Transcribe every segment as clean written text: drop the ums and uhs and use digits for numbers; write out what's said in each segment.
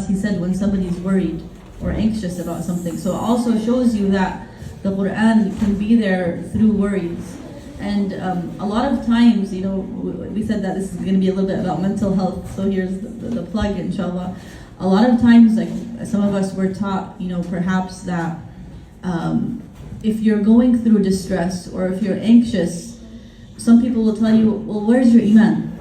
He said when somebody is worried or anxious about something. So it also shows you that the Quran can be there through worries. And a lot of times, we said that this is going to be a little bit about mental health, so here's the plug, inshallah. A lot of times, like some of us were taught, perhaps that if you're going through distress or if you're anxious, some people will tell you, well, where's your iman?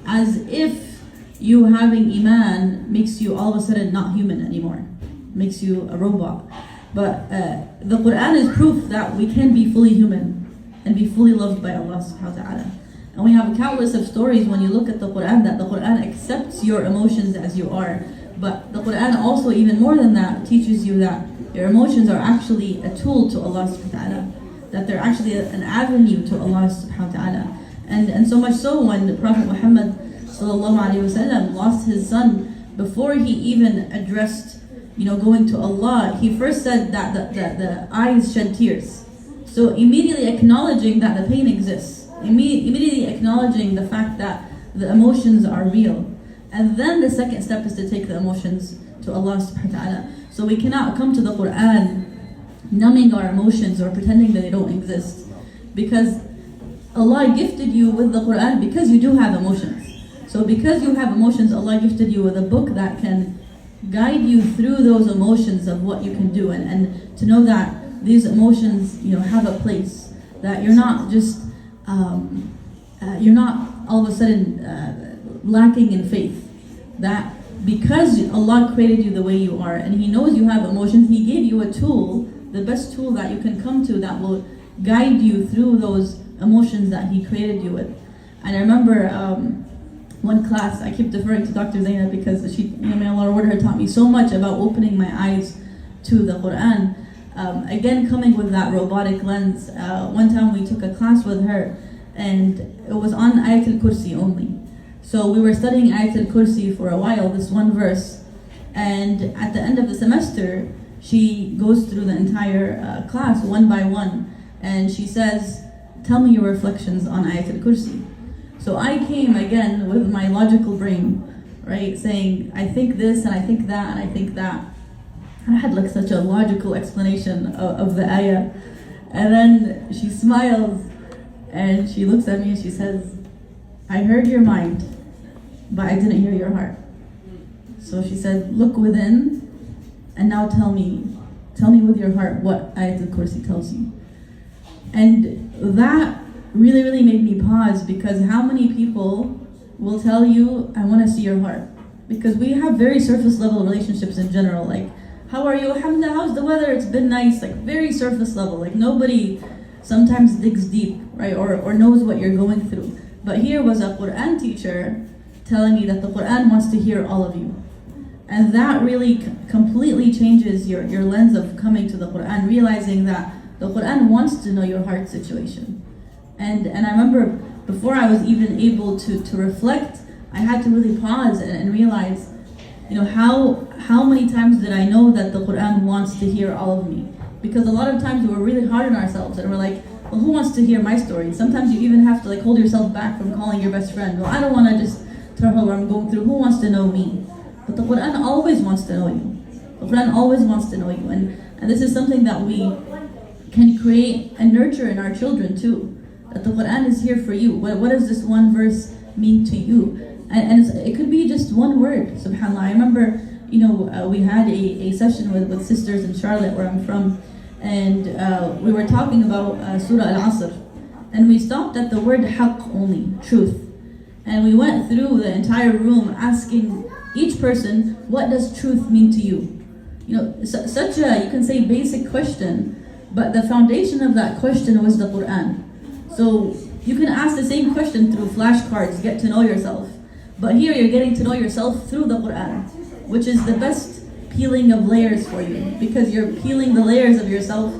As if you having iman makes you all of a sudden not human anymore, makes you a robot. But the Quran is proof that we can be fully human and be fully loved by Allah subhanahu wa ta'ala. And we have countless of stories when you look at the Quran that the Quran accepts your emotions as you are. But the Quran also, even more than that, teaches you that your emotions are actually a tool to Allah subhanahu wa ta'ala, that they're actually an avenue to Allah subhanahu wa ta'ala. And so much so when the Prophet Muhammad sallallahu alaihi wasallam lost his son, before he even addressed going to Allah, he first said that the eyes shed tears. So immediately acknowledging that the pain exists, immediately acknowledging the fact that the emotions are real. And then the second step is to take the emotions to Allah subhanahu wa ta'ala. So we cannot come to the Quran numbing our emotions or pretending that they don't exist. Because Allah gifted you with the Quran because you do have emotions. So because you have emotions, Allah gifted you with a book that can guide you through those emotions of what you can do, and to know that these emotions have a place, that you're not just you're not all of a sudden lacking in faith, that because Allah created you the way you are and He knows you have emotions, He gave you a tool, the best tool that you can come to, that will guide you through those emotions that He created you with. And I remember one class, I keep deferring to Dr. Zainab because she, may Allah reward her, taught me so much about opening my eyes to the Quran. Again, coming with that robotic lens, one time we took a class with her and it was on Ayatul Kursi only. So we were studying Ayatul Kursi for a while, this one verse, and at the end of the semester, she goes through the entire class one by one, and she says, tell me your reflections on Ayatul Kursi. So I came again with my logical brain, right, saying, I think this, and I think that, and I think that. And I had like such a logical explanation of the ayah. And then she smiles, and she looks at me and she says, I heard your mind, but I didn't hear your heart. So she said, look within, and now tell me with your heart what Ayatul Kursi tells you. And that really made me pause, because how many people will tell you, I want to see your heart? Because we have very surface level relationships in general, like, how are you? Alhamdulillah, how's the weather? It's been nice, like very surface level. Like nobody sometimes digs deep, right? Or knows what you're going through. But here was a Quran teacher telling me that the Quran wants to hear all of you. And that really completely changes your lens of coming to the Quran, realizing that the Quran wants to know your heart situation. And I remember before I was even able to reflect, I had to really pause and realize, how many times did I know that the Quran wants to hear all of me? Because a lot of times we're really hard on ourselves and we're like, well, who wants to hear my story? Sometimes you even have to hold yourself back from calling your best friend. Well, I don't want to just tell her what I'm going through. Who wants to know me? But the Quran always wants to know you. The Quran always wants to know you. And this is something that we can create and nurture in our children too. That the Quran is here for you. What does this one verse mean to you? And it could be just one word, subhanAllah. I remember, we had a session with sisters in Charlotte, where I'm from, and we were talking about Surah Al-Asr. And we stopped at the word haqq only, truth. And we went through the entire room asking each person, what does truth mean to you? Such a, you can say, basic question, but the foundation of that question was the Quran. So you can ask the same question through flashcards, get to know yourself. But here you're getting to know yourself through the Quran, which is the best peeling of layers for you, because you're peeling the layers of yourself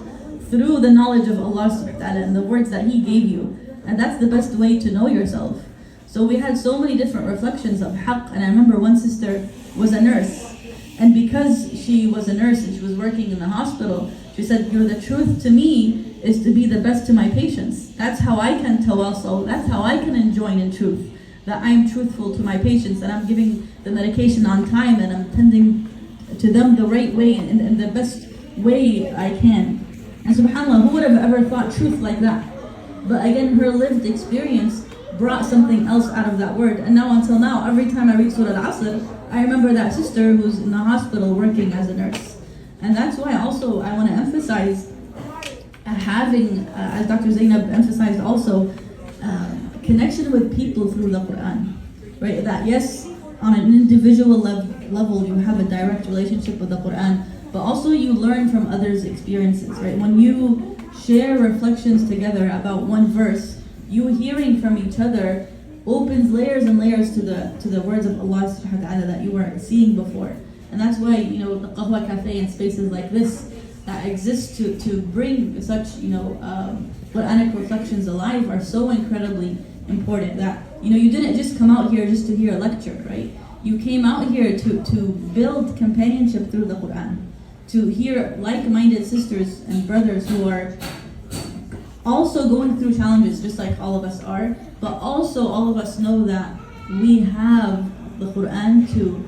through the knowledge of Allah subhanahu wa ta'ala and the words that He gave you. And that's the best way to know yourself. So we had so many different reflections of haqq. And I remember one sister was a nurse, and because she was a nurse and she was working in the hospital, she said, the truth to me is to be the best to my patients. That's how I can tawassal, that's how I can enjoin in truth. that I am truthful to my patients and I'm giving the medication on time and I'm tending to them the right way and in the best way I can. And subhanAllah, who would have ever thought truth like that? But again, her lived experience brought something else out of that word. And now until now, every time I read Surah Al-Asr, I remember that sister who's in the hospital working as a nurse. And that's why also I want to emphasize having, as Dr. Zainab emphasized also, connection with people through the Quran. Right? That yes, on an individual level, you have a direct relationship with the Quran, but also you learn from others' experiences, right? When you share reflections together about one verse, you hearing from each other opens layers and layers to the words of Allah subhanahu wa ta'ala that you weren't seeing before. And that's why, you know, the Qahwa Cafe and spaces like this that exist to bring such, Quranic reflections alive are so incredibly important that, you didn't just come out here just to hear a lecture, right? You came out here to build companionship through the Quran, to hear like-minded sisters and brothers who are also going through challenges just like all of us are, but also all of us know that we have the Quran to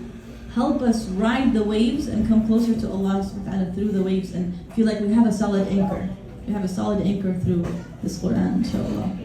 help us ride the waves and come closer to Allah subhanahu wa ta'ala through the waves and feel like we have a solid anchor. We have a solid anchor through this Quran, inshallah.